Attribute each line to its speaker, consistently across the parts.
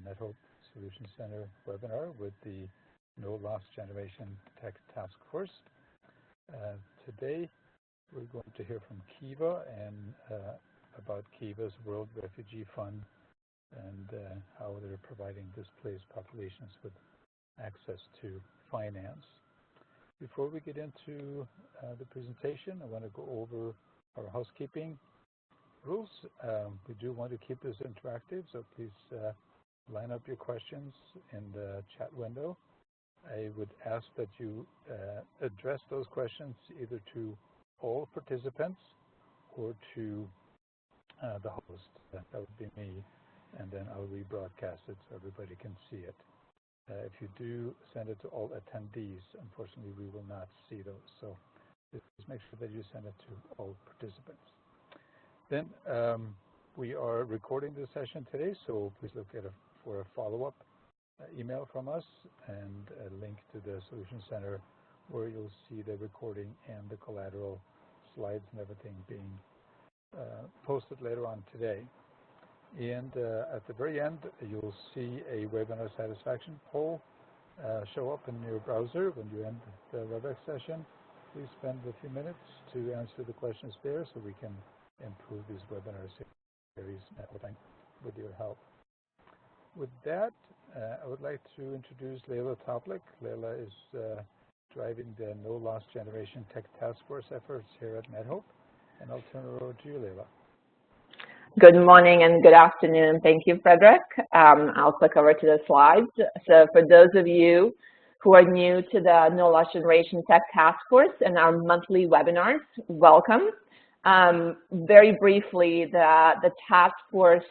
Speaker 1: NetHope Solution Center webinar with the No Loss Generation Tech Task Force. Today we're going to hear from Kiva and about Kiva's World Refugee Fund and how they're providing displaced populations with access to finance. Before we get into the presentation, I want to go over our housekeeping rules. We do want to keep this interactive, so please line up your questions in the chat window. I would ask that you address those questions either to all participants or to the host. That would be me, and then I'll rebroadcast it so everybody can see it. If you do send it to all attendees, unfortunately we will not see those, so just make sure that you send it to all participants. Then we are recording this session today, so please look for a follow-up email from us and a link to the Solution Center where you'll see the recording and the collateral slides and everything being posted later on today. And at the very end, you'll see a webinar satisfaction poll show up in your browser when you end the WebEx session. Please spend a few minutes to answer the questions there so we can improve these webinar series with your help. With that, I would like to introduce Leila Toplik. Leila is driving the No Loss Generation Tech Task Force efforts here at NetHope, and I'll turn it over to you, Leila.
Speaker 2: Good morning and good afternoon. Thank you, Frederick. I'll click over to the slides. So for those of you who are new to the No Loss Generation Tech Task Force and our monthly webinars, welcome. Very briefly, the task force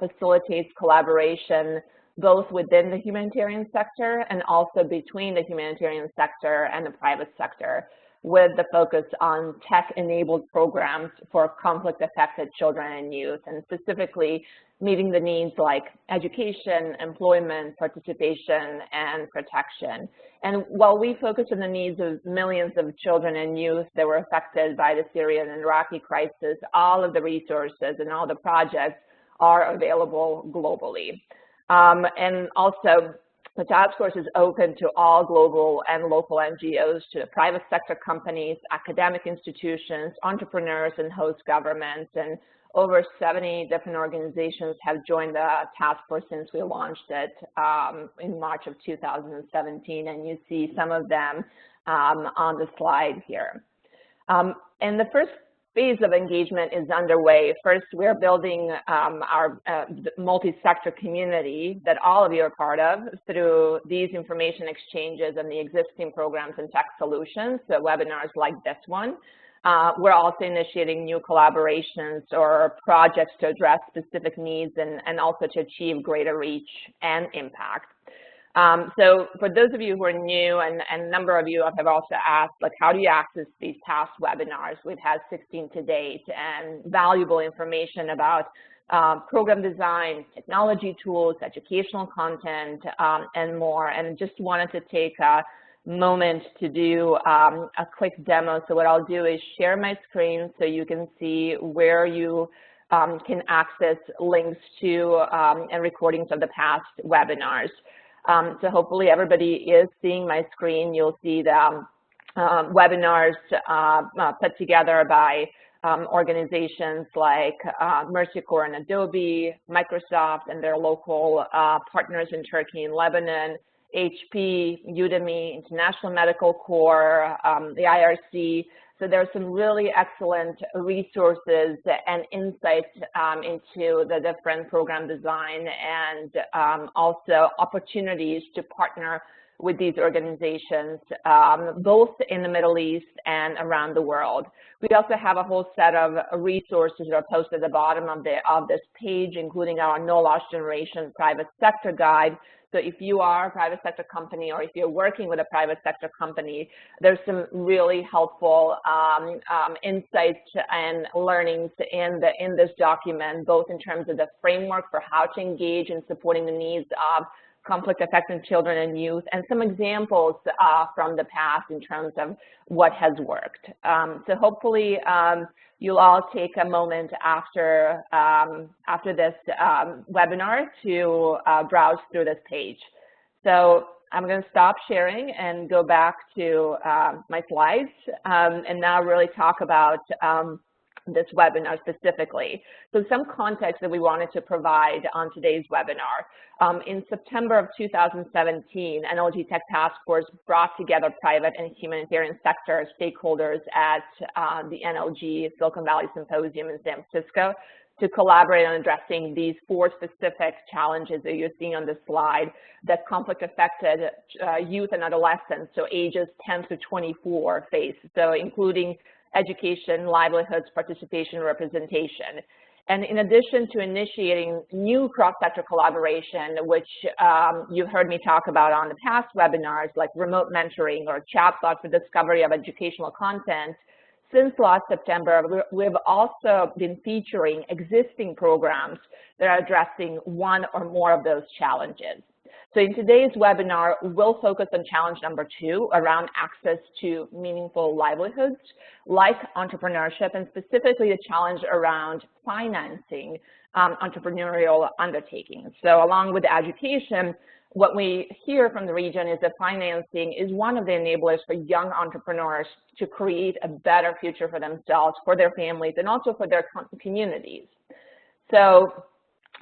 Speaker 2: facilitates collaboration both within the humanitarian sector and also between the humanitarian sector and the private sector, with the focus on tech-enabled programs for conflict-affected children and youth, and specifically meeting the needs like education, employment, participation, and protection. And while we focus on the needs of millions of children and youth that were affected by the Syrian and Iraqi crisis, all of the resources and all the projects are available globally. And also, the task force is open to all global and local NGOs, to the private sector companies, academic institutions, entrepreneurs, and host governments. And over 70 different organizations have joined the task force since we launched it in March of 2017. And you see some of them on the slide here. And the first phase of engagement is underway. First, we're building our multi-sector community that all of you are part of through these information exchanges and the existing programs and tech solutions, so webinars like this one. We're also initiating new collaborations or projects to address specific needs and also to achieve greater reach and impact. So for those of you who are new, and a number of you have also asked, like, how do you access these past webinars? We've had 16 to date, and valuable information about program design, technology tools, educational content, and more. And just wanted to take a moment to do a quick demo. So what I'll do is share my screen so you can see where you can access links to and recordings of the past webinars. So hopefully everybody is seeing my screen. You'll see the webinars put together by organizations like Mercy Corps and Adobe, Microsoft and their local partners in Turkey and Lebanon, HP, Udemy, International Medical Corps, the IRC. So there are some really excellent resources and insights into the different program design, and also opportunities to partner with these organizations, both in the Middle East and around the world. We also have a whole set of resources that are posted at the bottom of this page, including our No Loss Generation Private Sector Guide. So if you are a private sector company, or if you're working with a private sector company, there's some really helpful insights and learnings in this document, both in terms of the framework for how to engage in supporting the needs of conflict affecting children and youth, and some examples from the past in terms of what has worked. So hopefully you'll all take a moment after this webinar to browse through this page. So I'm going to stop sharing and go back to my slides and now really talk about this webinar specifically. So some context that we wanted to provide on today's webinar. In September of 2017, NLG Tech Task Force brought together private and humanitarian sector stakeholders at the NLG Silicon Valley Symposium in San Francisco to collaborate on addressing these 4 specific challenges that you're seeing on this slide that conflict affected youth and adolescents, so ages 10 to 24 face, so including education, livelihoods, participation, representation. And in addition to initiating new cross-sector collaboration, which you've heard me talk about on the past webinars, like remote mentoring or chatbot for discovery of educational content, since last September, we've also been featuring existing programs that are addressing one or more of those challenges. So in today's webinar, we'll focus on challenge number 2 around access to meaningful livelihoods, like entrepreneurship, and specifically the challenge around financing entrepreneurial undertakings. So along with education, what we hear from the region is that financing is one of the enablers for young entrepreneurs to create a better future for themselves, for their families, and also for their communities. So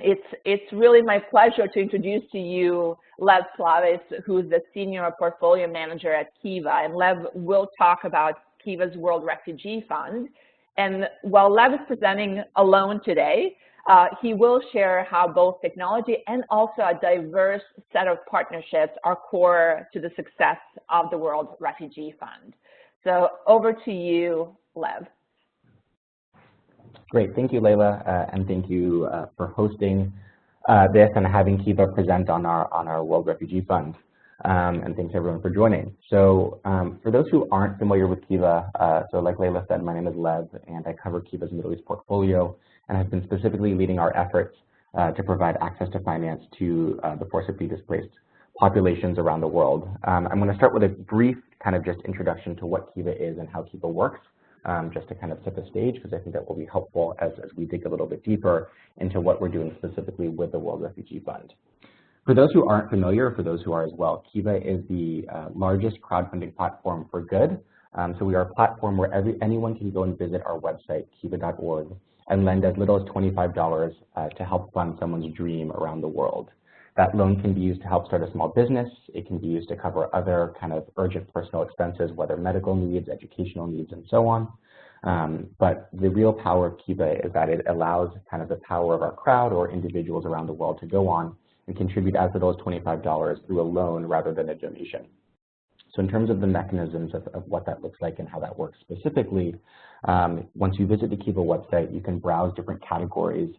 Speaker 2: it's really my pleasure to introduce to you Lev Slovaks, who's the Senior Portfolio Manager at Kiva. And Lev will talk about Kiva's World Refugee Fund. And while Lev is presenting alone today, he will share how both technology and also a diverse set of partnerships are core to the success of the World Refugee Fund. So over to you, Lev.
Speaker 3: Great, thank you, Layla, and thank you for hosting this and having Kiva present on our World Refugee Fund. And thanks everyone for joining. So for those who aren't familiar with Kiva, so like Layla said, my name is Lev, and I cover Kiva's Middle East portfolio and have been specifically leading our efforts to provide access to finance to the forcibly displaced populations around the world. I'm going to start with a brief kind of just introduction to what Kiva is and how Kiva works, just to kind of set the stage, because I think that will be helpful as we dig a little bit deeper into what we're doing specifically with the World Refugee Fund. For those who aren't familiar, for those who are as well, Kiva is the largest crowdfunding platform for good. So we are a platform where anyone can go and visit our website, kiva.org, and lend as little as $25 to help fund someone's dream around the world. That loan can be used to help start a small business. It can be used to cover other kind of urgent personal expenses, whether medical needs, educational needs, and so on. But the real power of Kiva is that it allows kind of the power of our crowd or individuals around the world to go on and contribute as little as $25 through a loan rather than a donation. So in terms of the mechanisms of what that looks like and how that works specifically, once you visit the Kiva website, you can browse different categories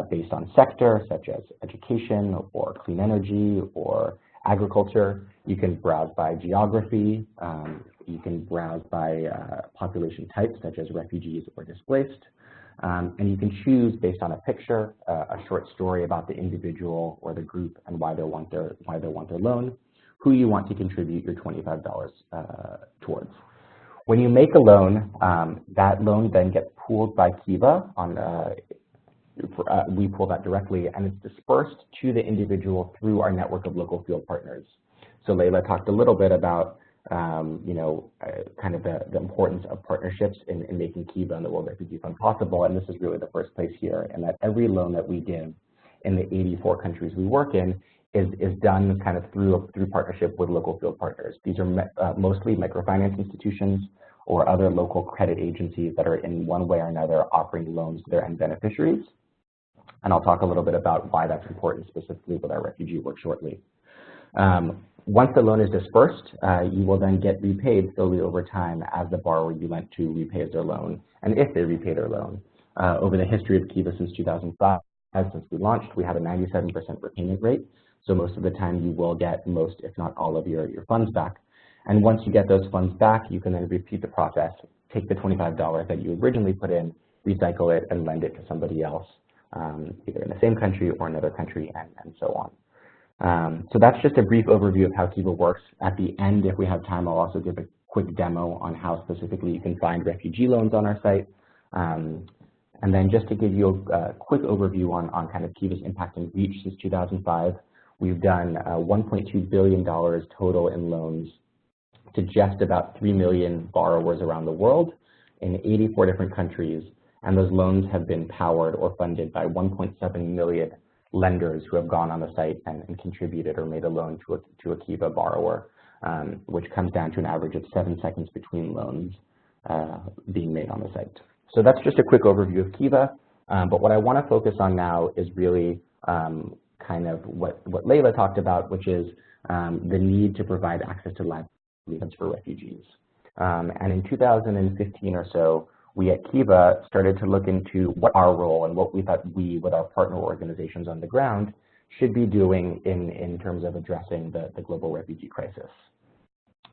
Speaker 3: based on sector, such as education or clean energy or agriculture. You can browse by geography. You can browse by population type, such as refugees or displaced. And you can choose based on a picture, a short story about the individual or the group and why they want their loan, who you want to contribute your $25 towards. When you make a loan, that loan then gets pooled by Kiva on we pull that directly, and it's dispersed to the individual through our network of local field partners. So Layla talked a little bit about kind of the importance of partnerships in making Kiva and the World Refugee Fund possible, and this is really the first place here, and that every loan that we give in the 84 countries we work in is done kind of through partnership with local field partners. These are mostly microfinance institutions or other local credit agencies that are in one way or another offering loans to their end beneficiaries. And I'll talk a little bit about why that's important specifically with our refugee work shortly. Once the loan is dispersed, you will then get repaid slowly over time as the borrower you lent to repays their loan, and if they repay their loan. Over the history of Kiva since 2005, since we launched, we have a 97% repayment rate. So most of the time you will get most, if not all of your funds back. And once you get those funds back, you can then repeat the process, take the $25 that you originally put in, recycle it, and lend it to somebody else, either in the same country or another country, and so on. So that's just a brief overview of how Kiva works. At the end, if we have time, I'll also give a quick demo on how specifically you can find refugee loans on our site. And then just to give you a quick overview on kind of Kiva's impact and reach since 2005, we've done $1.2 billion total in loans to just about 3 million borrowers around the world in 84 different countries. And those loans have been powered or funded by 1.7 million lenders who have gone on the site and contributed or made a loan to a Kiva borrower, which comes down to an average of 7 seconds between loans being made on the site. So that's just a quick overview of Kiva, but what I want to focus on now is really kind of what Leila talked about, which is the need to provide access to livelihoods for refugees. And in 2015 or so, we at Kiva started to look into what our role and what we thought we, with our partner organizations on the ground, should be doing in terms of addressing the global refugee crisis.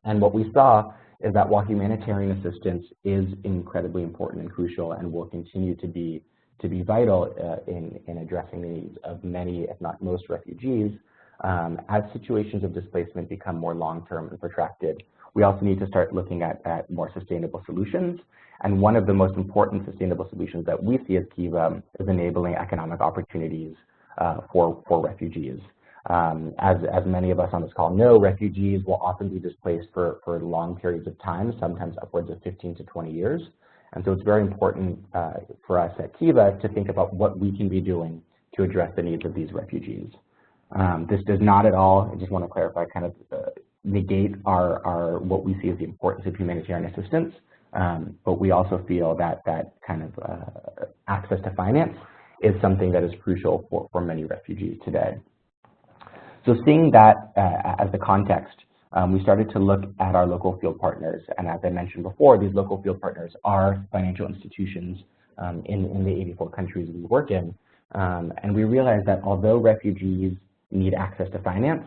Speaker 3: And what we saw is that while humanitarian assistance is incredibly important and crucial and will continue to be vital in addressing the needs of many, if not most, refugees, as situations of displacement become more long-term and protracted, we also need to start looking at more sustainable solutions. And one of the most important sustainable solutions that we see as Kiva is enabling economic opportunities for refugees. As many of us on this call know, refugees will often be displaced for long periods of time, sometimes upwards of 15 to 20 years. And so it's very important for us at Kiva to think about what we can be doing to address the needs of these refugees. This does not at all, I just want to clarify, kind of negate our what we see as the importance of humanitarian assistance, but we also feel that kind of access to finance is something that is crucial for many refugees today. So seeing that as the context, we started to look at our local field partners, and as I mentioned before, these local field partners are financial institutions in the 84 countries we work in, and we realized that although refugees need access to finance,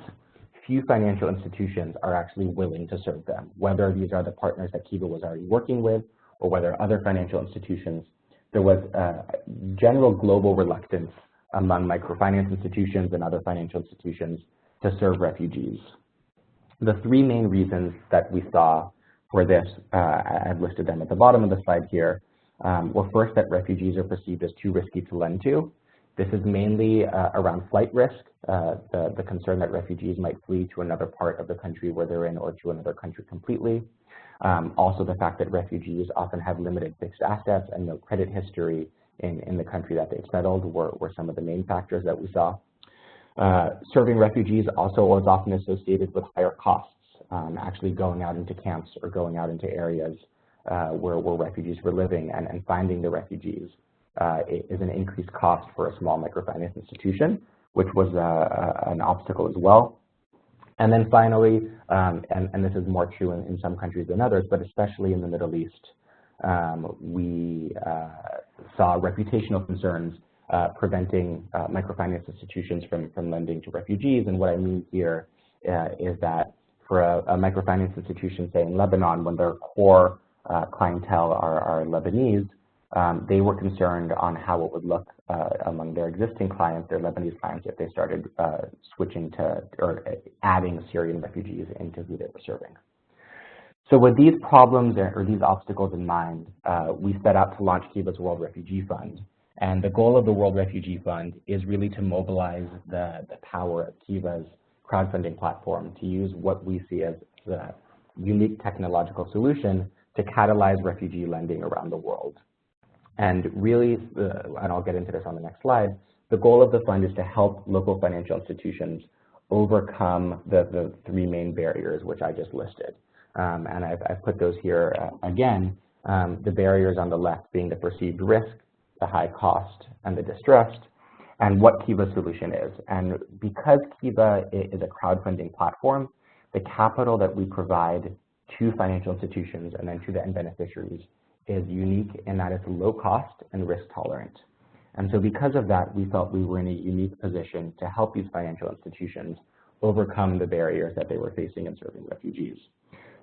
Speaker 3: few financial institutions are actually willing to serve them, whether these are the partners that Kiva was already working with or whether other financial institutions. There was a general global reluctance among microfinance institutions and other financial institutions to serve refugees. The three main reasons that we saw for this, I've listed them at the bottom of the slide here, were first that refugees are perceived as too risky to lend to. This is mainly around flight risk, the concern that refugees might flee to another part of the country where they're in or to another country completely. Also the fact that refugees often have limited fixed assets and no credit history in the country that they've settled were some of the main factors that we saw. Serving refugees also was often associated with higher costs, actually going out into camps or going out into areas where refugees were living and finding the refugees is an increased cost for a small microfinance institution, which was an obstacle as well. And then finally, and this is more true in some countries than others, but especially in the Middle East, we saw reputational concerns preventing microfinance institutions from lending to refugees. And what I mean here is that for a microfinance institution, say in Lebanon, when their core clientele are Lebanese, they were concerned on how it would look among their existing clients, their Lebanese clients, if they started switching to or adding Syrian refugees into who they were serving. So with these problems or these obstacles in mind, we set out to launch Kiva's World Refugee Fund. And the goal of the World Refugee Fund is really to mobilize the power of Kiva's crowdfunding platform to use what we see as the unique technological solution to catalyze refugee lending around the world. And really, and I'll get into this on the next slide, the goal of the fund is to help local financial institutions overcome the three main barriers which I just listed. And I've put those here again, the barriers on the left being the perceived risk, the high cost, and the distrust, and what Kiva's solution is. And because Kiva is a crowdfunding platform, the capital that we provide to financial institutions and then to the end beneficiaries is unique in that it's low cost and risk tolerant. And so because of that, we felt we were in a unique position to help these financial institutions overcome the barriers that they were facing in serving refugees.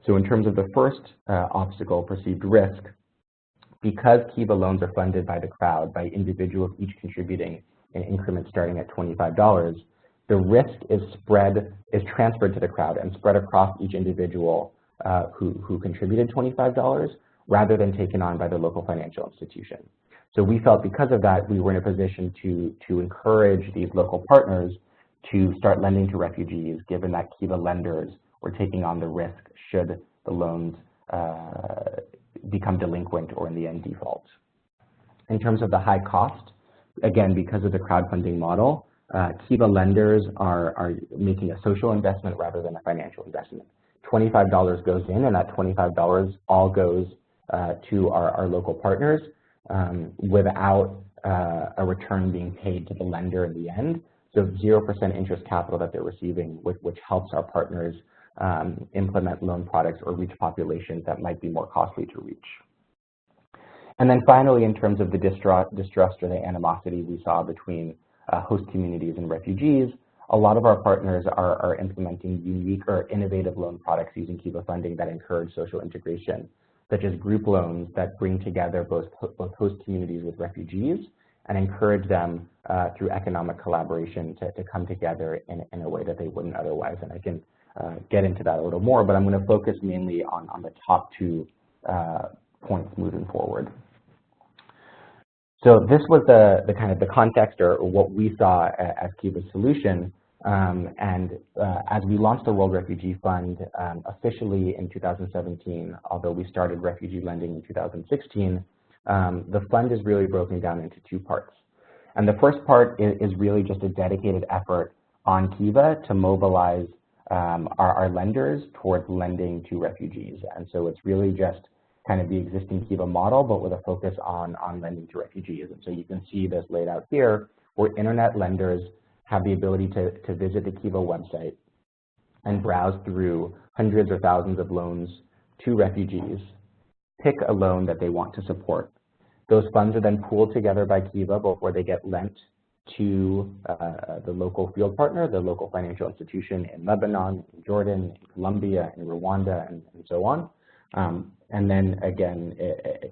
Speaker 3: So in terms of the first obstacle, perceived risk, because Kiva loans are funded by the crowd, by individuals each contributing in increments starting at $25, the risk is transferred to the crowd and spread across each individual who contributed $25 rather than taken on by the local financial institution. So we felt because of that, we were in a position to encourage these local partners to start lending to refugees, given that Kiva lenders were taking on the risk should the loans become delinquent or in the end default. In terms of the high cost, again, because of the crowdfunding model, Kiva lenders are making a social investment rather than a financial investment. $25 goes in, and that $25 all goes to our local partners without a return being paid to the lender in the end. So 0% interest capital that they're receiving, which helps our partners implement loan products or reach populations that might be more costly to reach. And then finally, in terms of the distrust or the animosity we saw between host communities and refugees, a lot of our partners are implementing unique or innovative loan products using Kiva funding that encourage social integration, such as group loans that bring together both host communities with refugees and encourage them through economic collaboration to come together in a way that they wouldn't otherwise. And I can get into that a little more, but I'm going to focus mainly on the top two points moving forward. So this was the kind of the context or what we saw as Kiva's solution. As we launched the World Refugee Fund officially in 2017, although we started refugee lending in 2016, the fund is really broken down into two parts. And the first part is really just a dedicated effort on Kiva to mobilize our lenders towards lending to refugees. And so it's really just kind of the existing Kiva model, but with a focus on lending to refugees. And so you can see this laid out here, where internet lenders have the ability to visit the Kiva website and browse through hundreds or thousands of loans to refugees, pick a loan that they want to support. Those funds are then pooled together by Kiva before they get lent to the local field partner, the local financial institution in Lebanon, in Jordan, in Colombia, in Rwanda, and so on. And then again,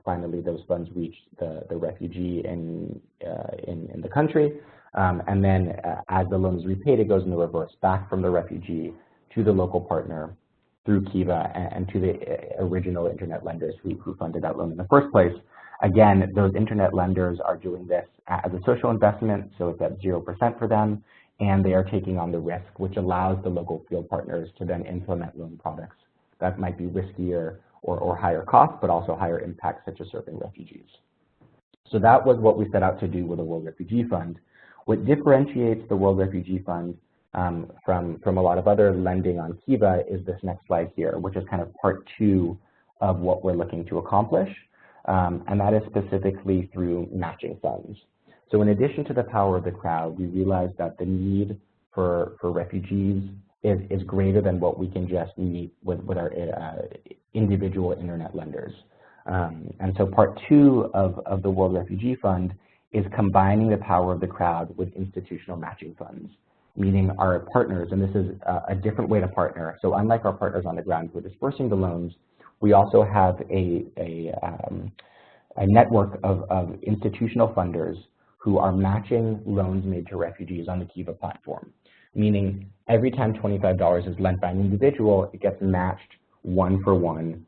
Speaker 3: finally, those funds reach the refugee in the country. And then as the loan is repaid, it goes in the reverse, back from the refugee to the local partner through Kiva and to the original internet lenders who funded that loan in the first place. Again, those internet lenders are doing this as a social investment, so it's at 0% for them, and they are taking on the risk, which allows the local field partners to then implement loan products that might be riskier or higher cost, but also higher impact, such as serving refugees. So that was what we set out to do with the World Refugee Fund. What differentiates the World Refugee Fund from a lot of other lending on Kiva is this next slide here, which is kind of part two of what we're looking to accomplish, and that is specifically through matching funds. So in addition to the power of the crowd, we realized that the need for refugees is greater than what we can just meet with our individual internet lenders. And so part two of the World Refugee Fund is combining the power of the crowd with institutional matching funds, meaning our partners, and this is a different way to partner. So unlike our partners on the ground who are dispersing the loans, we also have a network of institutional funders who are matching loans made to refugees on the Kiva platform, meaning every time $25 is lent by an individual, it gets matched one-for-one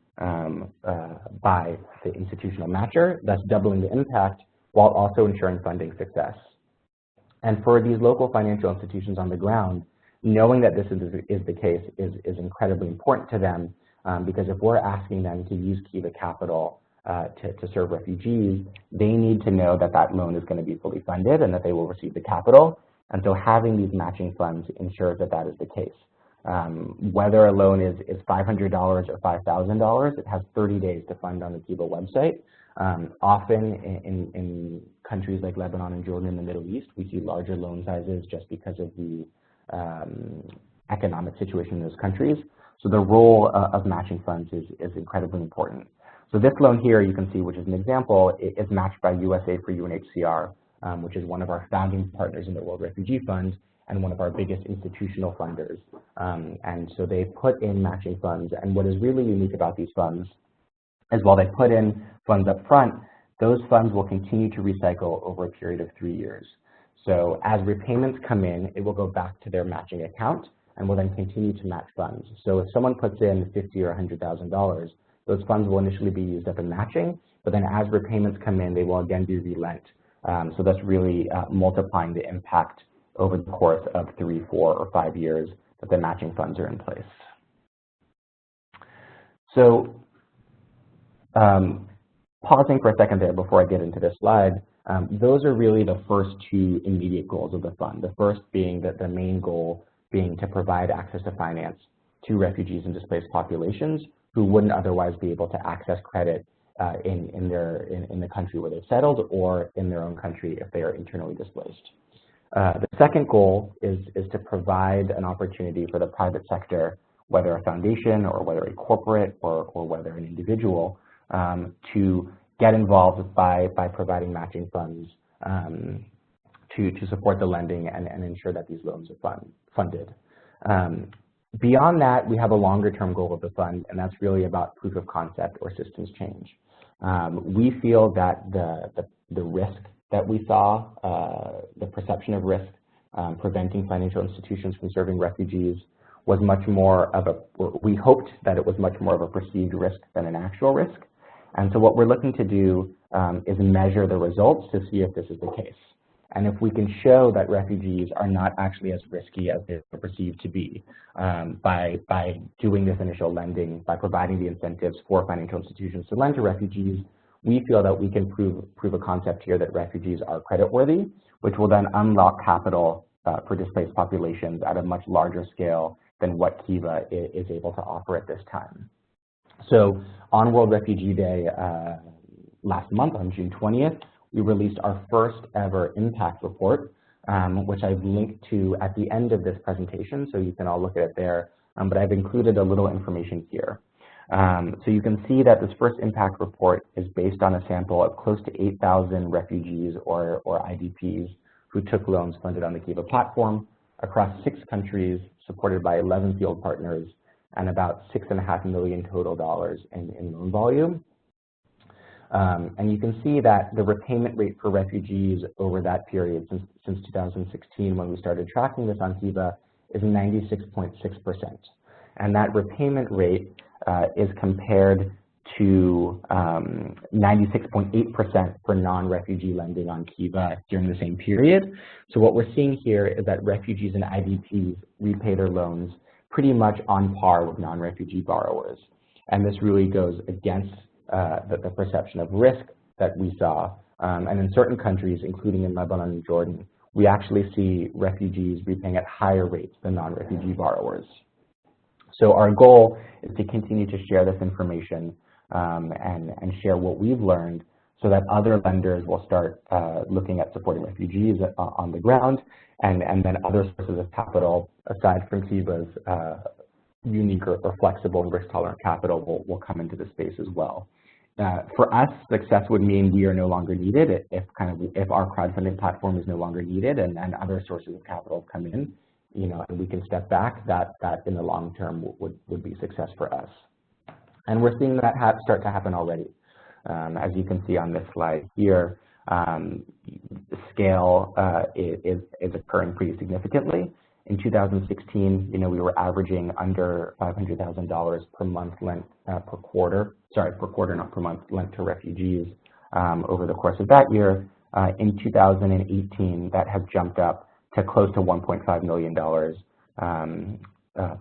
Speaker 3: by the institutional matcher, thus doubling the impact while also ensuring funding success. And for these local financial institutions on the ground, knowing that this is the case is incredibly important to them, because if we're asking them to use Kiva capital to serve refugees, they need to know that that loan is going to be fully funded and that they will receive the capital. And so having these matching funds ensures that that is the case. Whether a loan is $500 or $5,000, it has 30 days to fund on the Kiva website. Often in countries like Lebanon and Jordan in the Middle East, we see larger loan sizes just because of the economic situation in those countries. So the role of matching funds is incredibly important. So this loan here, you can see, which is an example, is matched by USA for UNHCR, which is one of our founding partners in the World Refugee Fund and one of our biggest institutional funders. And so they put in matching funds. And what is really unique about these funds is while they put in funds up front, those funds will continue to recycle over a period of 3 years. So as repayments come in, it will go back to their matching account and will then continue to match funds. So if someone puts in $50,000 or $100,000, those funds will initially be used up in matching, but then as repayments come in, they will again be relent. So that's really multiplying the impact over the course of 3, 4, or 5 years that the matching funds are in place. So pausing for a second there before I get into this slide, those are really the first 2 immediate goals of the fund. The first being that the main goal being to provide access to finance to refugees and displaced populations who wouldn't otherwise be able to access credit in the country where they've settled or in their own country if they are internally displaced. The second goal is to provide an opportunity for the private sector, whether a foundation or whether a corporate or whether an individual, to get involved by providing matching funds to support the lending and ensure that these loans are funded. Beyond that, we have a longer term goal of the fund, and that's really about proof of concept or systems change. We feel that the risk that we saw, the perception of risk, preventing financial institutions from serving refugees was much more of we hoped that it was much more of a perceived risk than an actual risk. And so what we're looking to do is measure the results to see if this is the case. And if we can show that refugees are not actually as risky as they're perceived to be by doing this initial lending, by providing the incentives for financial institutions to lend to refugees, we feel that we can prove a concept here that refugees are creditworthy, which will then unlock capital for displaced populations at a much larger scale than what Kiva is able to offer at this time. So on World Refugee Day last month, on June 20th, we released our first ever impact report, which I've linked to at the end of this presentation, so you can all look at it there, but I've included a little information here. So you can see that this first impact report is based on a sample of close to 8,000 refugees or IDPs who took loans funded on the Kiva platform across 6 countries, supported by 11 field partners, and about $6.5 million total dollars in loan volume. And you can see that the repayment rate for refugees over that period since 2016, when we started tracking this on Kiva, is 96.6%. And that repayment rate is compared to 96.8% for non-refugee lending on Kiva during the same period. So what we're seeing here is that refugees and IDPs repay their loans pretty much on par with non-refugee borrowers. And this really goes against the perception of risk that we saw. And in certain countries, including in Lebanon and Jordan, we actually see refugees repaying at higher rates than non-refugee borrowers. So our goal is to continue to share this information and share what we've learned so that other lenders will start looking at supporting refugees on the ground, and then other sources of capital, aside from Kiva's unique or flexible and risk-tolerant capital, will come into the space as well. For us, success would mean we are no longer needed if our crowdfunding platform is no longer needed and other sources of capital come in, and we can step back. That in the long term would be success for us. And we're seeing that start to happen already. As you can see on this slide here, scale is occurring pretty significantly. In 2016, we were averaging under $500,000 per month lent per quarter, not per month, lent to refugees over the course of that year. In 2018, that has jumped up to close to $1.5 million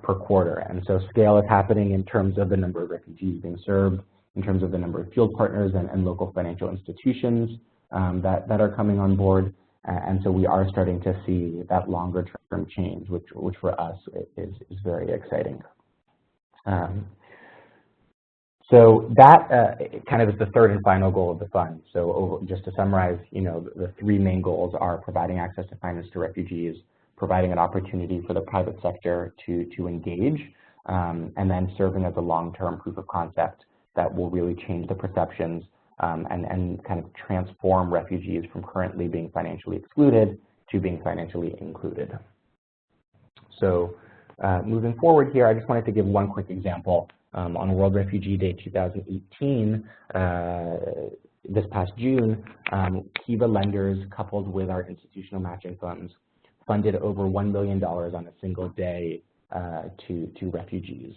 Speaker 3: per quarter. And so scale is happening in terms of the number of refugees being served, in terms of the number of field partners and local financial institutions that are coming on board. And so we are starting to see that longer term change, which for us is very exciting. So that kind of is the third and final goal of the fund. So just to summarize, the 3 main goals are providing access to finance to refugees, providing an opportunity for the private sector to engage, and then serving as a long-term proof of concept that will really change the perceptions and kind of transform refugees from currently being financially excluded to being financially included. So moving forward here, I just wanted to give one quick example. On World Refugee Day 2018, this past June, Kiva lenders, coupled with our institutional matching funds, funded over $1 million on a single day to refugees.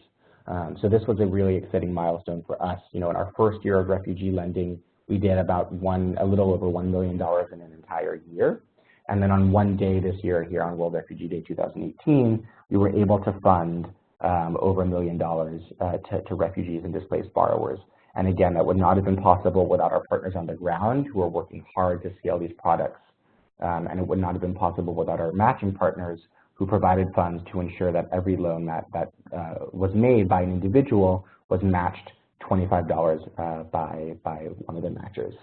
Speaker 3: So this was a really exciting milestone for us. You know, in our first year of refugee lending, we did about a little over $1 million in an entire year. And then on one day this year, here on World Refugee Day 2018, we were able to fund over $1 million to refugees and displaced borrowers. And again, that would not have been possible without our partners on the ground who are working hard to scale these products. And it would not have been possible without our matching partners who provided funds to ensure that every loan that was made by an individual was matched $25 by one of the matchers.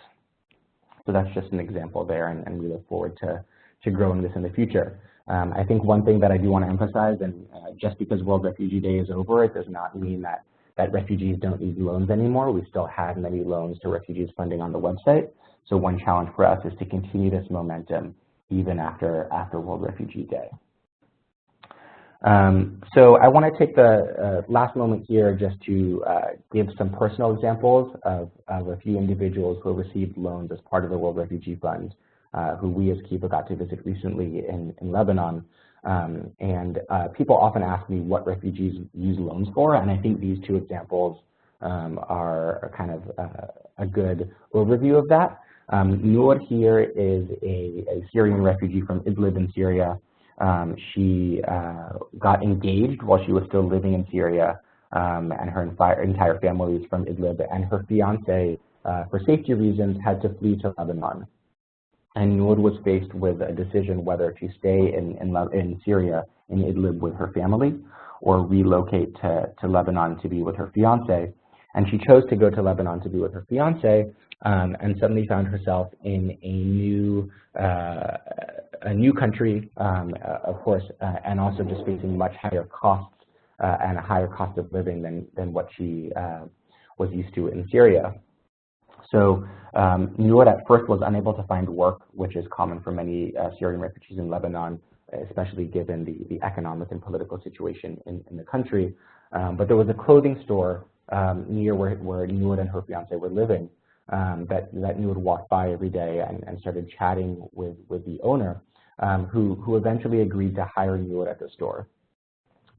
Speaker 3: So that's just an example there, and we look forward to growing this in the future. I think one thing that I do want to emphasize, and just because World Refugee Day is over, it does not mean that refugees don't need loans anymore. We still have many loans to refugees funding on the website. So one challenge for us is to continue this momentum even after World Refugee Day. So I want to take the last moment here just to give some personal examples of a few individuals who received loans as part of the World Refugee Fund, who we as Kiva got to visit recently in Lebanon. People often ask me what refugees use loans for, and I think these two examples are kind of a good overview of that. Noor here is a Syrian refugee from Idlib in Syria. She got engaged while she was still living in Syria, and her entire family is from Idlib, and her fiance, for safety reasons, had to flee to Lebanon. And Noor was faced with a decision whether to stay in Syria, in Idlib with her family, or relocate to Lebanon to be with her fiance. And she chose to go to Lebanon to be with her fiance, and suddenly found herself in a new country, of course, and also just facing much higher costs and a higher cost of living than what she was used to in Syria. So Noor at first was unable to find work, which is common for many Syrian refugees in Lebanon, especially given the economic and political situation in the country. But there was a clothing store near where Noor and her fiance were living that Noor walked by every day and started chatting with the owner, who eventually agreed to hire Noor at the store.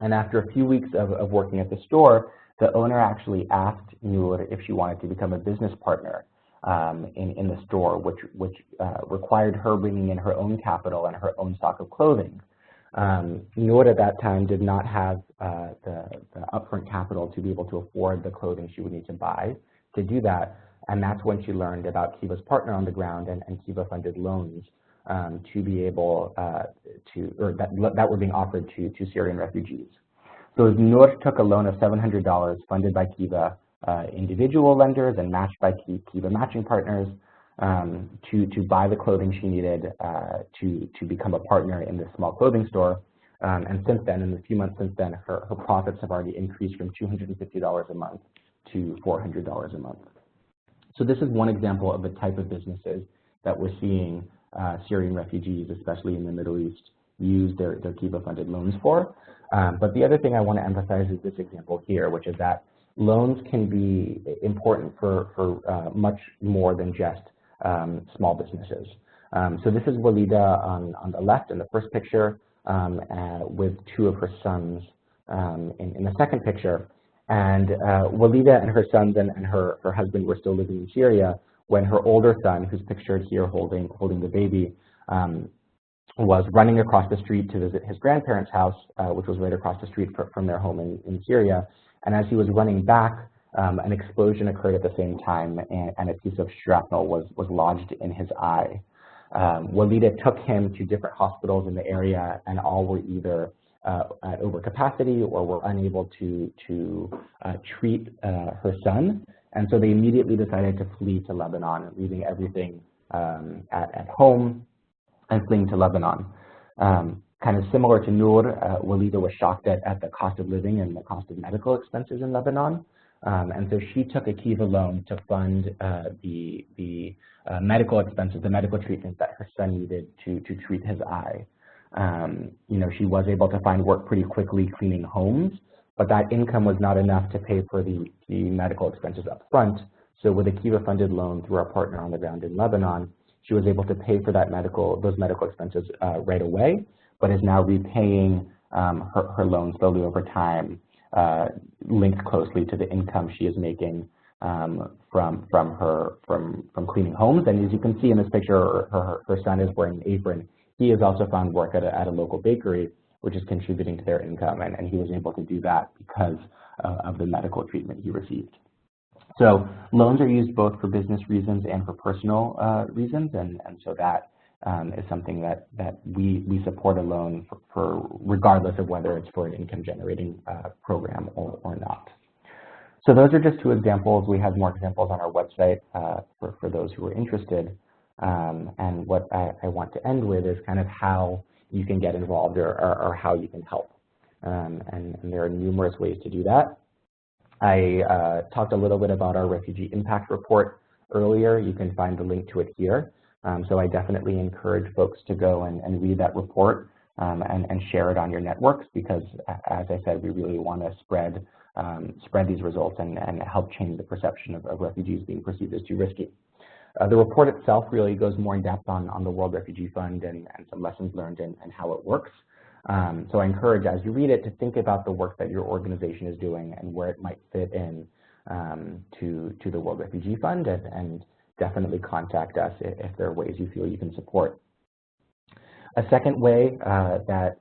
Speaker 3: And after a few weeks of working at the store, the owner actually asked Noor if she wanted to become a business partner in the store, which required her bringing in her own capital and her own stock of clothing. Noor at that time did not have the upfront capital to be able to afford the clothing she would need to buy to do that, and that's when she learned about Kiva's partner on the ground and Kiva funded loans to be able that were being offered to Syrian refugees. So Noor took a loan of $700 funded by Kiva individual lenders and matched by Kiva matching partners to buy the clothing she needed to become a partner in this small clothing store. And since then, in the few months since then, her profits have already increased from $250 a month to $400 a month. So this is one example of the type of businesses that we're seeing Syrian refugees, especially in the Middle East, use their Kiva-funded loans for. But the other thing I want to emphasize is this example here, which is that loans can be important for much more than just small businesses. So this is Walida on the left in the first picture, with two of her sons in the second picture. And Walida and her sons and her husband were still living in Syria when her older son, who's pictured here holding the baby, was running across the street to visit his grandparents' house, which was right across the street from their home in Syria. And as he was running back, an explosion occurred at the same time, and a piece of shrapnel was lodged in his eye. Walida took him to different hospitals in the area, and all were either at overcapacity or were unable to treat her son. And so they immediately decided to flee to Lebanon, leaving everything at home and fleeing to Lebanon. Kind of similar to Noor, Walida was shocked at the cost of living and the cost of medical expenses in Lebanon. And so she took a Kiva loan to fund the medical expenses, the medical treatment that her son needed to treat his eye. She was able to find work pretty quickly cleaning homes, but that income was not enough to pay for the medical expenses up front. So with a Kiva-funded loan through our partner on the ground in Lebanon, she was able to pay for those medical expenses right away, but is now repaying her loan slowly over time, linked closely to the income she is making from cleaning homes. And as you can see in this picture, her son is wearing an apron. He has also found work at a local bakery, which is contributing to their income, and he was able to do that because of the medical treatment he received. So loans are used both for business reasons and for personal reasons, and so that is something that we support a loan for regardless of whether it's for an income-generating program or not. So those are just two examples. We have more examples on our website for those who are interested. And what I want to end with is kind of how you can get involved or how you can help. And there are numerous ways to do that. I talked a little bit about our Refugee Impact Report earlier. You can find the link to it here. So I definitely encourage folks to go and read that report and share it on your networks, because, as I said, we really want to spread these results and help change the perception of refugees being perceived as too risky. The report itself really goes more in depth on the World Refugee Fund and some lessons learned and how it works. So I encourage, as you read it, to think about the work that your organization is doing and where it might fit in to the World Refugee Fund, and definitely contact us if there are ways you feel you can support. A second way that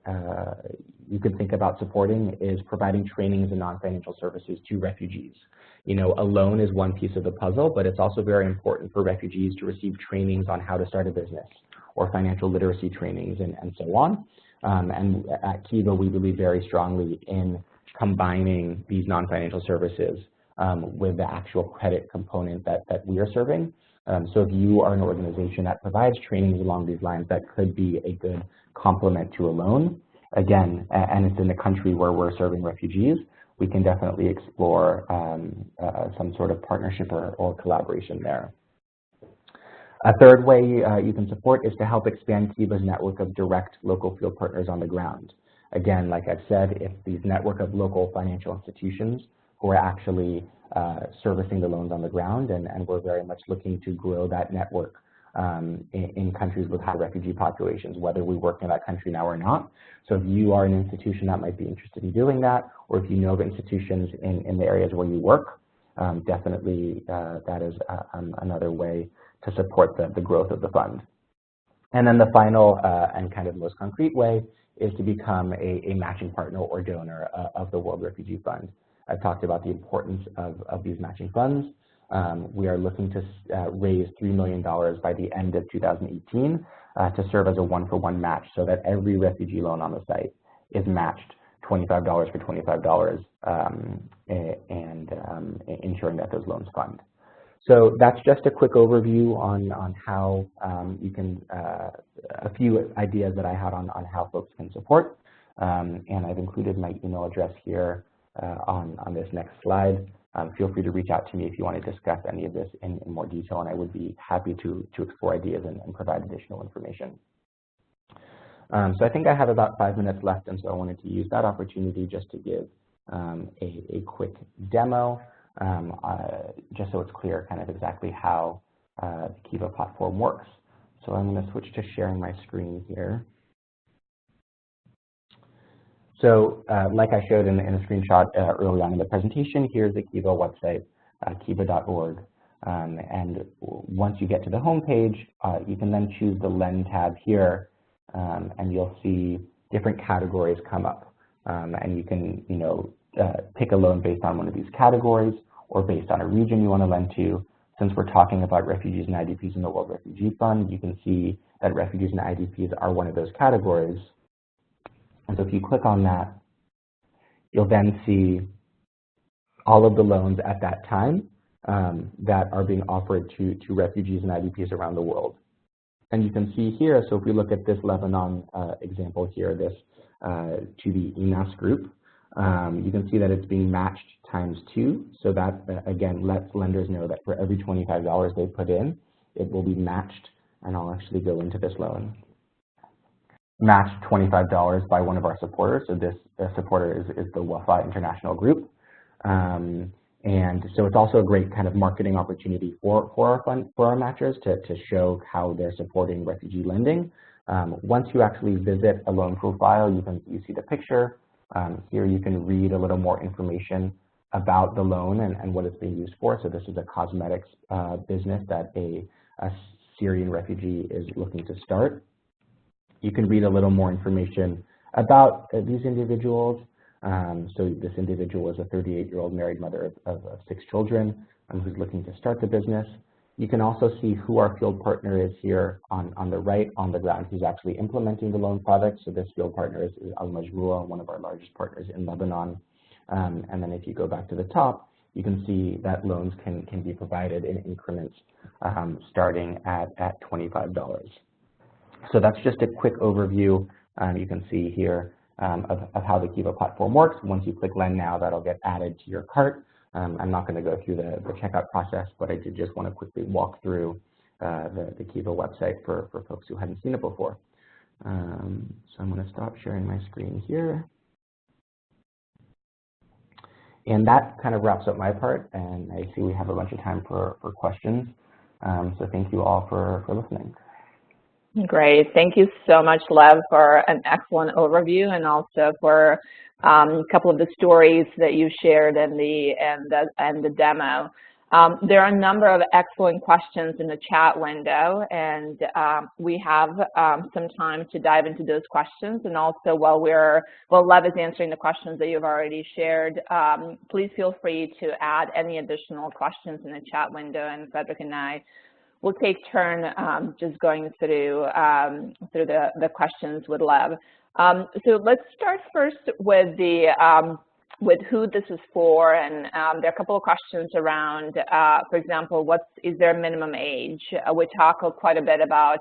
Speaker 3: you could think about supporting is providing trainings and non-financial services to refugees. You know, a loan is one piece of the puzzle, but it's also very important for refugees to receive trainings on how to start a business or financial literacy trainings and so on. And at Kiva, we believe very strongly in combining these non-financial services with the actual credit component that we are serving. So if you are an organization that provides trainings along these lines, that could be a good complement to a loan. Again, and it's in the country where we're serving refugees, we can definitely explore some sort of partnership or collaboration there. A third way you can support is to help expand Kiva's network of direct local field partners on the ground. Again, like I've said, it's these network of local financial institutions who are actually servicing the loans on the ground, and we're very much looking to grow that network in countries with high refugee populations, whether we work in that country now or not. So if you are an institution that might be interested in doing that, or if you know of institutions in the areas where you work, definitely that is another way to support the growth of the fund. And then the final and kind of most concrete way is to become a matching partner or donor of the World Refugee Fund. I've talked about the importance of these matching funds. We are looking to raise $3 million by the end of 2018 to serve as a one-for-one match, so that every refugee loan on the site is matched $25 for $25 and ensuring that those loans fund. So that's just a quick overview on how you can, a few ideas that I had on how folks can support. And I've included my email address here on this next slide. Feel free to reach out to me if you want to discuss any of this in more detail, and I would be happy to explore ideas and provide additional information. So I think I have about 5 minutes left, and so I wanted to use that opportunity just to give a quick demo, just so it's clear kind of exactly how the Kiva platform works. So I'm going to switch to sharing my screen here. So like I showed in the screenshot early on in the presentation, here's the Kiva website, kiva.org. And once you get to the home page, you can then choose the Lend tab here, and you'll see different categories come up. And you can, pick a loan based on one of these categories or based on a region you want to lend to. Since we're talking about refugees and IDPs in the World Refugee Fund, you can see that refugees and IDPs are one of those categories. And so if you click on that, you'll then see all of the loans at that time that are being offered to refugees and IDPs around the world. And you can see here, so if we look at this Lebanon example here, this to the ENAS group, you can see that it's being matched ×2. So that, again, lets lenders know that for every $25 they put in, it will be matched, and I'll actually go into this loan. Matched $25 by one of our supporters. So this supporter is the Wafa International Group. And And so it's also a great kind of marketing opportunity for our matchers to show how they're supporting refugee lending. Once you actually visit a loan profile, you see the picture. Here you can read a little more information about the loan and what it's being used for. So this is a cosmetics business that a Syrian refugee is looking to start. You can read a little more information about these individuals. So this individual is a 38-year-old married mother of 6 children who's looking to start the business. You can also see who our field partner is here on the right, on the ground, who's actually implementing the loan product. So this field partner is Al-Majroura, one of our largest partners in Lebanon. And then if you go back to the top, you can see that loans can be provided in increments starting at $25. So that's just a quick overview. You can see here of how the Kiva platform works. Once you click Lend Now, that'll get added to your cart. I'm not going to go through the checkout process, but I did just want to quickly walk through the Kiva website for folks who hadn't seen it before. So I'm going to stop sharing my screen here. And that kind of wraps up my part, and I see we have a bunch of time for questions. So thank you all for listening.
Speaker 2: Great. Thank you so much, Lev, for an excellent overview, and also for a couple of the stories that you shared in the demo. There are a number of excellent questions in the chat window, and we have some time to dive into those questions. And also, while Lev is answering the questions that you've already shared, please feel free to add any additional questions in the chat window, and Frederick and I will take turn just going through the questions with Lev. So let's start first with with who this is for, and there are a couple of questions around, for example, is there a minimum age? We talk quite a bit about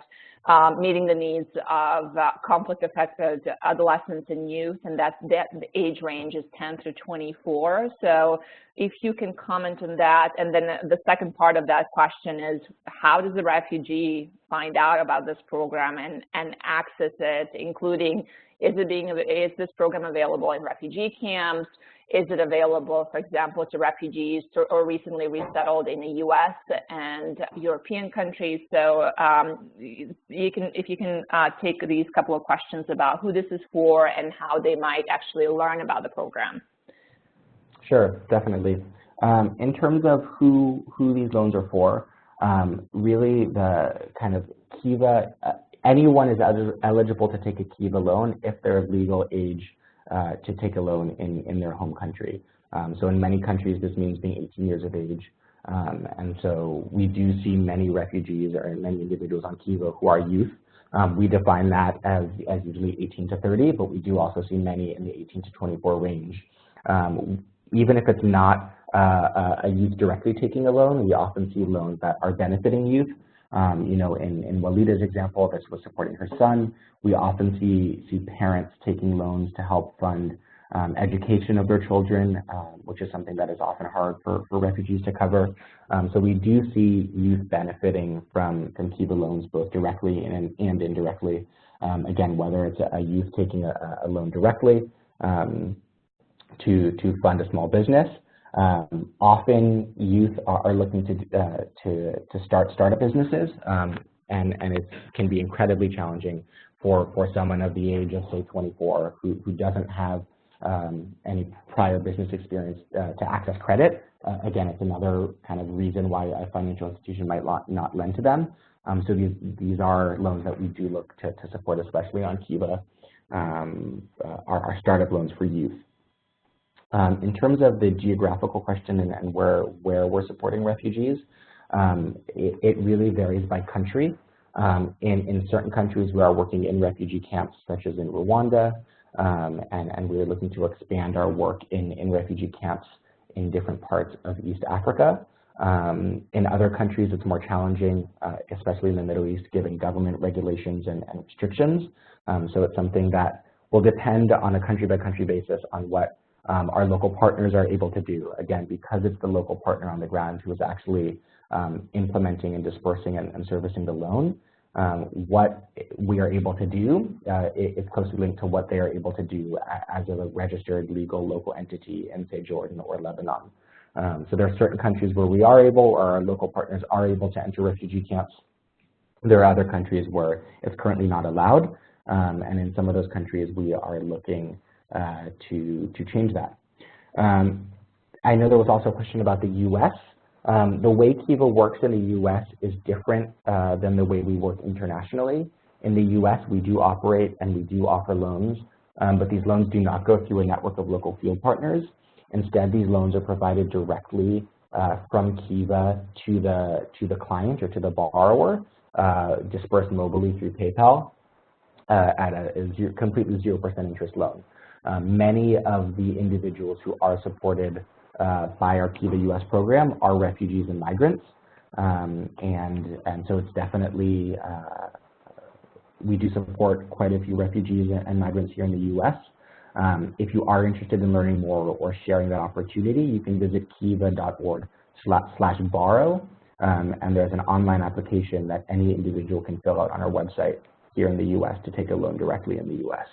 Speaker 2: meeting the needs of conflict-affected adolescents and youth, and the age range is 10 through 24. So if you can comment on that. And then the second part of that question is, how does the refugee find out about this program and access it, including, is this program available in refugee camps? Is it available, for example, to refugees or recently resettled in the U.S. and European countries? So if you can take these couple of questions about who this is for and how they might actually learn about the program.
Speaker 3: Sure, definitely. In terms of who these loans are for, really the kind of Kiva, anyone is eligible to take a Kiva loan if they're of legal age to take a loan in their home country. So in many countries, this means being 18 years of age. And so we do see many refugees or many individuals on Kiva who are youth. We define that as usually 18 to 30, but we do also see many in the 18 to 24 range. Even if it's not a youth directly taking a loan, we often see loans that are benefiting youth. You know, in Walida's example, this was supporting her son. We often see parents taking loans to help fund education of their children, which is something that is often hard for refugees to cover. So we do see youth benefiting from Kiva loans both directly and indirectly. Again, whether it's a youth taking a loan directly to fund a small business. Often youth are looking to start startup businesses, and it can be incredibly challenging for someone of the age of, say, 24 who doesn't have any prior business experience to access credit. Again, it's another kind of reason why a financial institution might not lend to them. So these are loans that we do look to support, especially on Kiva, our startup loans for youth. In terms of the geographical question and where we're supporting refugees, it really varies by country. In certain countries, we are working in refugee camps, such as in Rwanda, and we're looking to expand our work in refugee camps in different parts of East Africa. In other countries, it's more challenging, especially in the Middle East, given government regulations and restrictions. So it's something that will depend on a country-by-country basis on what our local partners are able to do. Again, because it's the local partner on the ground who is actually implementing and dispersing and servicing the loan, what we are able to do is closely linked to what they are able to do as a registered legal local entity in, say, Jordan or Lebanon. So there are certain countries where we are able, or our local partners are able to enter refugee camps. There are other countries where it's currently not allowed, and in some of those countries we are looking to change that. I know there was also a question about the U.S. The way Kiva works in the U.S. is different than the way we work internationally. In the U.S., we do operate and we do offer loans, but these loans do not go through a network of local field partners. Instead, these loans are provided directly from Kiva to the client or to the borrower, dispersed mobily through PayPal at a completely 0% interest loan. Many of the individuals who are supported by our Kiva US program are refugees and migrants, and so it's definitely, we do support quite a few refugees and migrants here in the US. If you are interested in learning more or sharing that opportunity, you can visit kiva.org/borrow, and there's an online application that any individual can fill out on our website here in the US to take a loan directly in the US.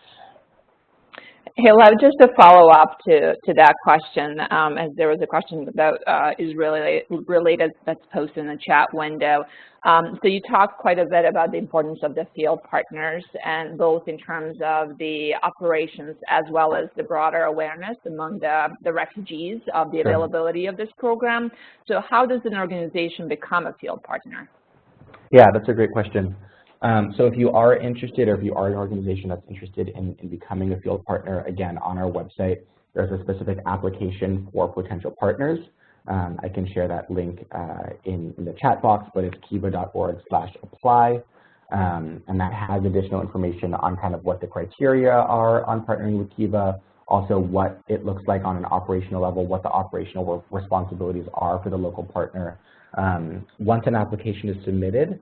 Speaker 2: Hey, Lev, just to follow up to that question, as there was a question about is related that's posted in the chat window. So you talked quite a bit about the importance of the field partners, and both in terms of the operations as well as the broader awareness among the refugees of the availability of this program. So how does an organization become a field partner?
Speaker 3: Yeah, that's a great question. So if you are interested, or if you are an organization that's interested in becoming a field partner, again, on our website, there's a specific application for potential partners. I can share that link in the chat box, but it's kiva.org/apply, and that has additional information on kind of what the criteria are on partnering with Kiva, also what it looks like on an operational level, what the operational responsibilities are for the local partner. Once an application is submitted,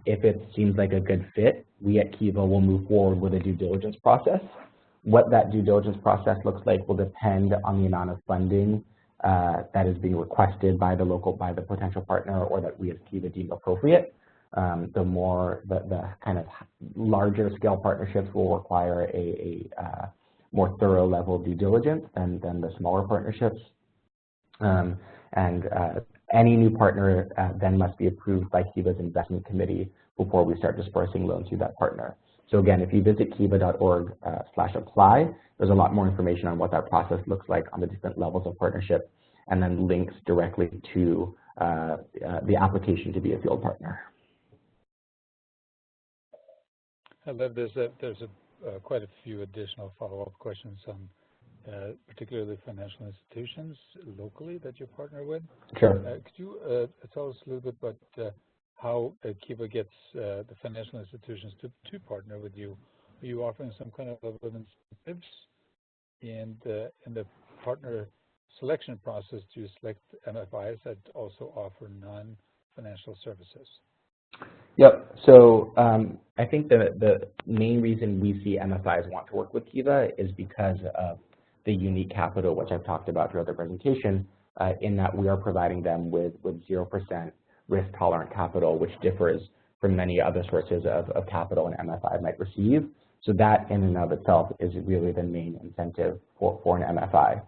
Speaker 3: if it seems like a good fit, we at Kiva will move forward with a due diligence process. What that due diligence process looks like will depend on the amount of funding that is being requested by the potential partner, or that we as Kiva deem appropriate. The kind of larger scale partnerships will require a more thorough level due diligence than the smaller partnerships. Any new partner then must be approved by Kiva's investment committee before we start dispersing loans to that partner. So again, if you visit kiva.org/apply, there's a lot more information on what that process looks like on the different levels of partnership, and then links directly to the application to be a field partner.
Speaker 1: Lev, there's quite a few additional follow-up questions on particularly financial institutions locally that you partner with.
Speaker 3: Sure.
Speaker 1: Could you tell us a little bit about how Kiva gets the financial institutions to partner with you? Are you offering some kind of incentives? And in the partner selection process, do you select MFIs that also offer non-financial services?
Speaker 3: Yep. So I think the main reason we see MFIs want to work with Kiva is because of the unique capital, which I've talked about throughout the presentation, in that we are providing them with 0% risk-tolerant capital, which differs from many other sources of capital an MFI might receive. So that in and of itself is really the main incentive for an MFI.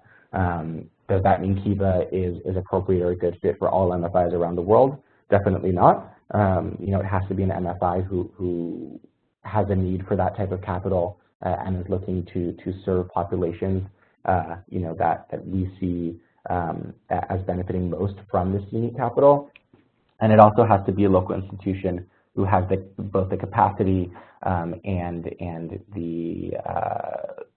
Speaker 3: Does that mean Kiva is appropriate or a good fit for all MFIs around the world? Definitely not. It has to be an MFI who has a need for that type of capital and is looking to serve populations that we see as benefiting most from this unique capital. And it also has to be a local institution who has both the capacity and the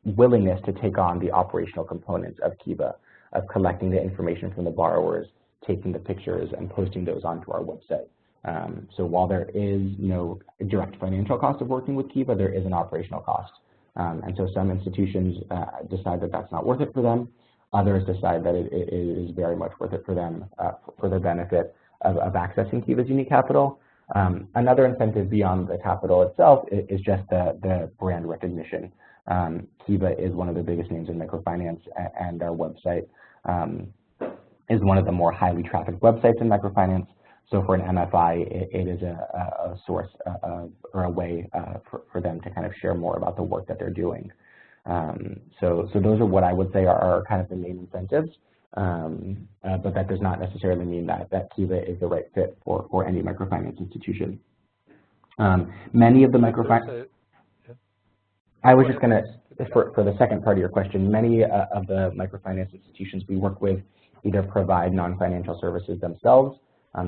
Speaker 3: willingness to take on the operational components of Kiva, of collecting the information from the borrowers, taking the pictures, and posting those onto our website. So while there is no direct financial cost of working with Kiva, there is an operational cost. And so some institutions decide that that's not worth it for them. Others decide that it is very much worth it for them for the benefit of accessing Kiva's unique capital. Another incentive beyond the capital itself is just the brand recognition. Kiva is one of the biggest names in microfinance, and our website is one of the more highly trafficked websites in microfinance. So for an MFI, it is a source or a way for them to kind of share more about the work that they're doing. So those are what I would say are kind of the main incentives. but that does not necessarily mean that Kiva is the right fit for any microfinance institution. Many of the microfinance, I was just going to, for the second part of your question, many of the microfinance institutions we work with either provide non-financial services themselves.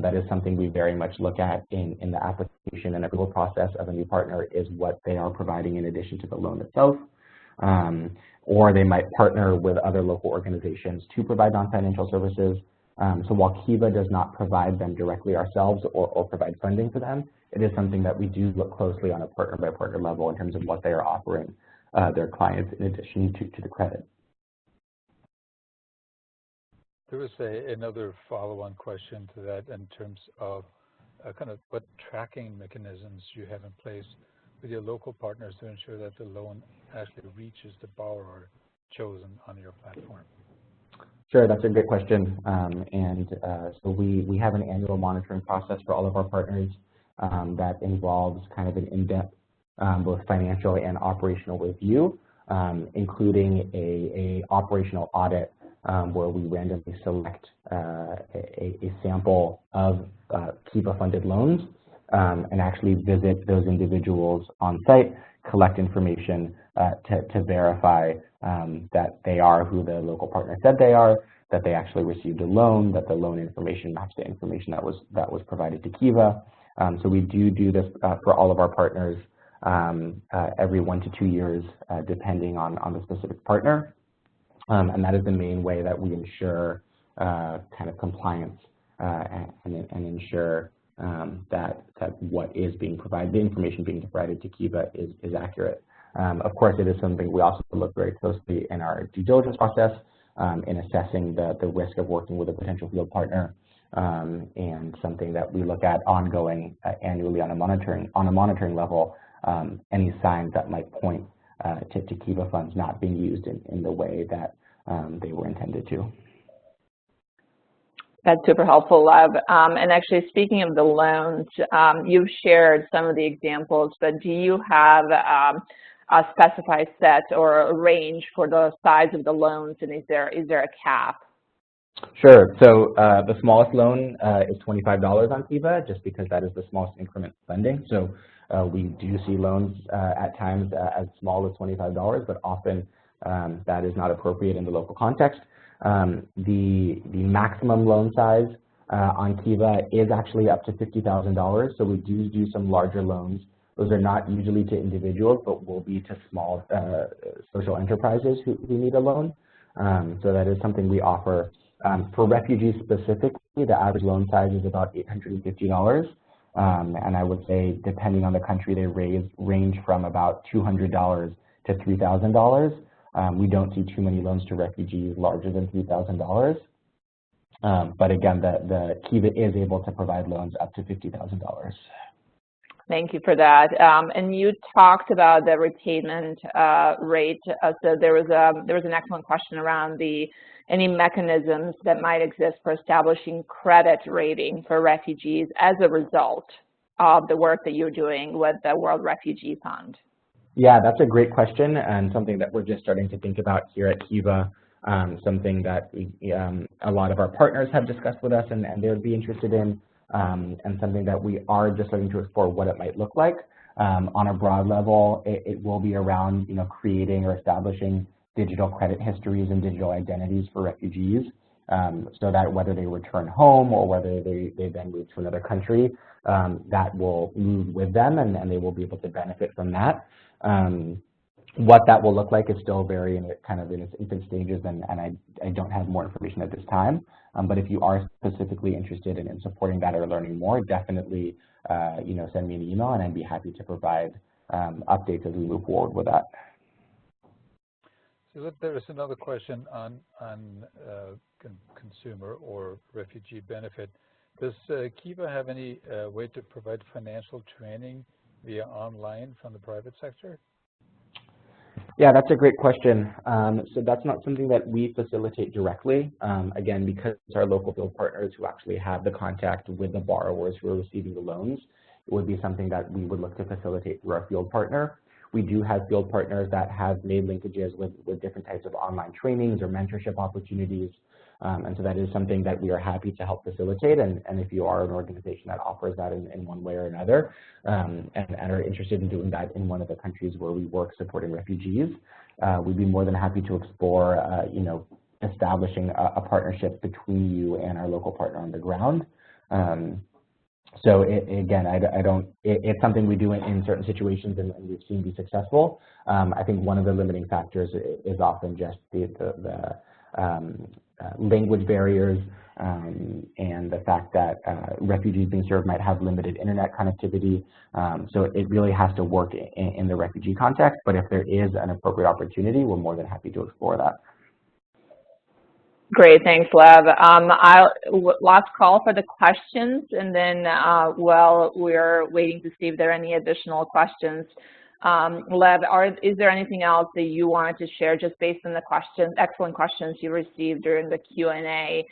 Speaker 3: That is something we very much look at in the application and approval process of a new partner, is what they are providing in addition to the loan itself. Or they might partner with other local organizations to provide non-financial services. So while Kiva does not provide them directly ourselves or provide funding for them, it is something that we do look closely on a partner-by-partner level in terms of what they are offering their clients in addition to the credit.
Speaker 1: There was another follow-on question to that in terms of kind of what tracking mechanisms you have in place with your local partners to ensure that the loan actually reaches the borrower chosen on your platform.
Speaker 3: Sure, that's a good question. So we have an annual monitoring process for all of our partners that involves kind of an in-depth both financial and operational review, including a operational audit where we randomly select a sample of Kiva-funded loans and actually visit those individuals on site, collect information to verify that they are who the local partner said they are, that they actually received a loan, that the loan information matched the information that was provided to Kiva. So we do this for all of our partners every 1 to 2 years, depending on the specific partner. And that is the main way that we ensure kind of compliance and ensure that what is being provided, the information being provided to Kiva is accurate. Of course, it is something we also look very closely in our due diligence process in assessing the risk of working with a potential field partner, and something that we look at ongoing annually on a monitoring level, any signs that might point to Kiva funds not being used in the way that they were intended to.
Speaker 2: That's super helpful, Lev. And actually, speaking of the loans, you've shared some of the examples, but do you have a specified set or a range for the size of the loans, and is there a cap?
Speaker 3: Sure. So the smallest loan is $25 on Kiva, just because that is the smallest increment lending. So we do see loans at times as small as $25, but often that is not appropriate in the local context. The maximum loan size on Kiva is actually up to $50,000. So we do some larger loans. Those are not usually to individuals, but will be to small social enterprises who need a loan. So that is something we offer. For refugees specifically, the average loan size is about $850. And I would say, depending on the country, they range from about $200 to $3,000. We don't see too many loans to refugees larger than $3,000. But again, the Kiva is able to provide loans up to $50,000.
Speaker 2: Thank you for that. And you talked about the repayment rate. So there was an excellent question around any mechanisms that might exist for establishing credit rating for refugees as a result of the work that you're doing with the World Refugee Fund.
Speaker 3: Yeah, that's a great question, and something that we're just starting to think about here at Kiva, something that a lot of our partners have discussed with us and they would be interested in, and something that we are just starting to explore what it might look like. On a broad level, it will be around creating or establishing digital credit histories and digital identities for refugees, so that whether they return home or whether they then move to another country, that will move with them and they will be able to benefit from that. What that will look like is still very in its infant stages, and I don't have more information at this time. But if you are specifically interested in supporting that or learning more, definitely send me an email, and I'd be happy to provide updates as we move forward with that.
Speaker 1: So there is another question on consumer or refugee benefit. Does Kiva have any way to provide financial training via online from the private sector?
Speaker 3: Yeah, that's a great question. So that's not something that we facilitate directly. Again, because it's our local field partners who actually have the contact with the borrowers who are receiving the loans, it would be something that we would look to facilitate through our field partner. We do have field partners that have made linkages with different types of online trainings or mentorship opportunities. And so that is something that we are happy to help facilitate. And if you are an organization that offers that in one way or another, and are interested in doing that in one of the countries where we work supporting refugees, we'd be more than happy to explore, establishing a partnership between you and our local partner on the ground. So again, it's something we do in certain situations, and we've seen be successful. I think one of the limiting factors is often just the language barriers, and the fact that refugees being served might have limited internet connectivity. So it really has to work in the refugee context, but if there is an appropriate opportunity, we're more than happy to explore that.
Speaker 2: Great, thanks, Lev. Last call for the questions, and then while we're waiting to see if there are any additional questions, Lev, is there anything else that you wanted to share just based on the questions, excellent questions you received during the Q&A,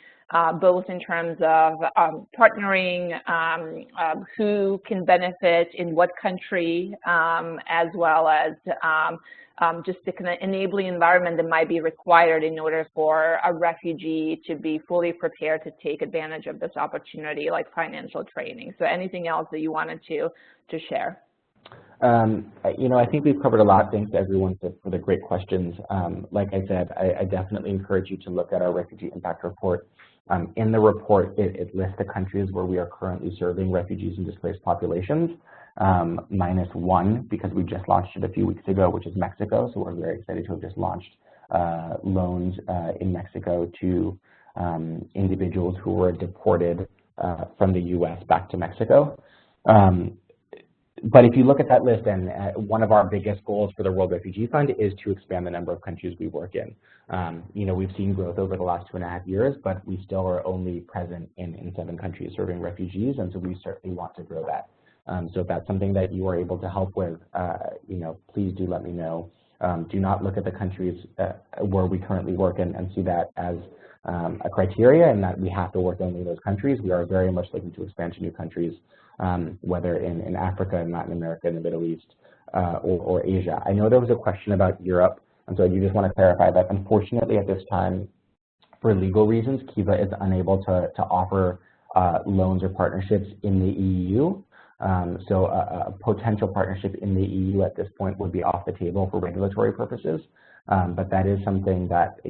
Speaker 2: both in terms of partnering, who can benefit in what country, as well as just the kind of enabling environment that might be required in order for a refugee to be fully prepared to take advantage of this opportunity, like financial training. So anything else that you wanted to share?
Speaker 3: I think we've covered a lot. Thanks to everyone for the great questions. Like I said, I definitely encourage you to look at our refugee impact report. In the report, it lists the countries where we are currently serving refugees and displaced populations, -1, because we just launched it a few weeks ago, which is Mexico. So we're very excited to have just launched loans in Mexico to individuals who were deported from the U.S. back to Mexico. But if you look at that list, and one of our biggest goals for the World Refugee Fund is to expand the number of countries we work in. We've seen growth over the last 2.5 years, but we still are only present in 7 countries serving refugees, and so we certainly want to grow that. So if that's something that you are able to help with, please do let me know. Do not look at the countries where we currently work and see that as a criteria, and that we have to work only in those countries. We are very much looking to expand to new countries, whether in Africa, in Latin America, in the Middle East, or Asia. I know there was a question about Europe, and so I do just want to clarify that unfortunately at this time, for legal reasons, Kiva is unable to offer loans or partnerships in the EU. So a potential partnership in the EU at this point would be off the table for regulatory purposes. But that is something that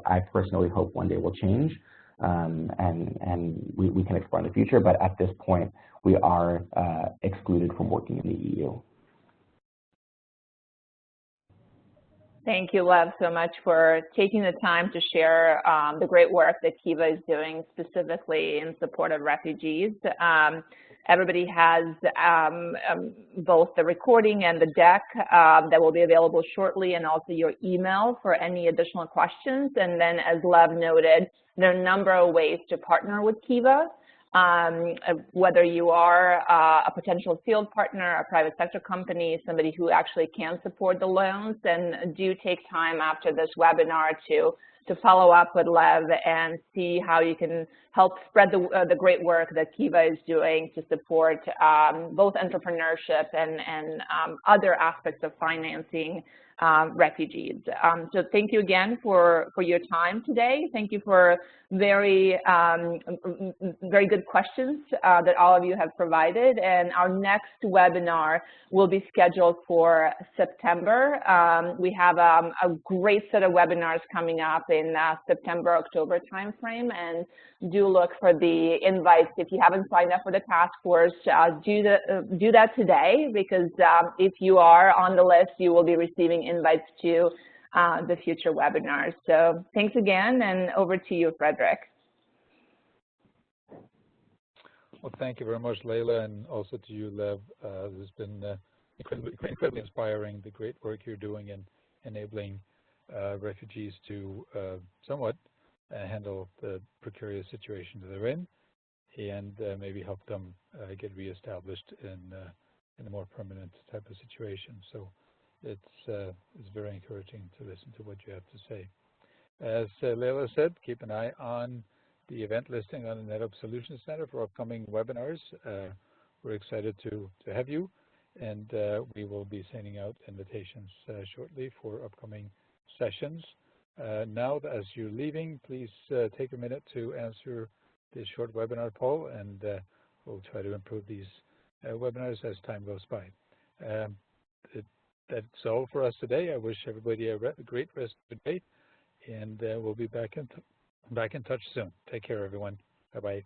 Speaker 3: I personally hope one day will change, and we can explore in the future. But at this point, we are excluded from working in the EU.
Speaker 2: Thank you, Lev, so much for taking the time to share the great work that Kiva is doing specifically in support of refugees. Everybody has both the recording and the deck that will be available shortly, and also your email for any additional questions. And then, as Lev noted, there are a number of ways to partner with Kiva. Whether you are a potential field partner, a private sector company, somebody who actually can support the loans, then do take time after this webinar to follow up with Lev and see how you can help spread the great work that Kiva is doing to support both entrepreneurship and other aspects of financing refugees. So thank you again for your time today. Thank you for very good questions that all of you have provided. And our next webinar will be scheduled for September. We have a great set of webinars coming up in September, October timeframe, and do look for the invites. If you haven't signed up for the task force, do that today, because if you are on the list, you will be receiving invites to the future webinars. So thanks again, and over to you, Frederick.
Speaker 1: Well, thank you very much, Leila, and also to you, Lev. This has been incredibly inspiring, the great work you're doing in enabling refugees to somewhat handle the precarious situation that they're in, and maybe help them get reestablished in a more permanent type of situation. So it's very encouraging to listen to what you have to say. As Leila said, keep an eye on the event listing on the NetOp Solutions Center for upcoming webinars. We're excited to have you, and we will be sending out invitations shortly for upcoming sessions. Now, as you're leaving, please take a minute to answer this short webinar poll, and we'll try to improve these webinars as time goes by. That's all for us today. I wish everybody a great rest of the day, and we'll be back in touch soon. Take care, everyone. Bye-bye.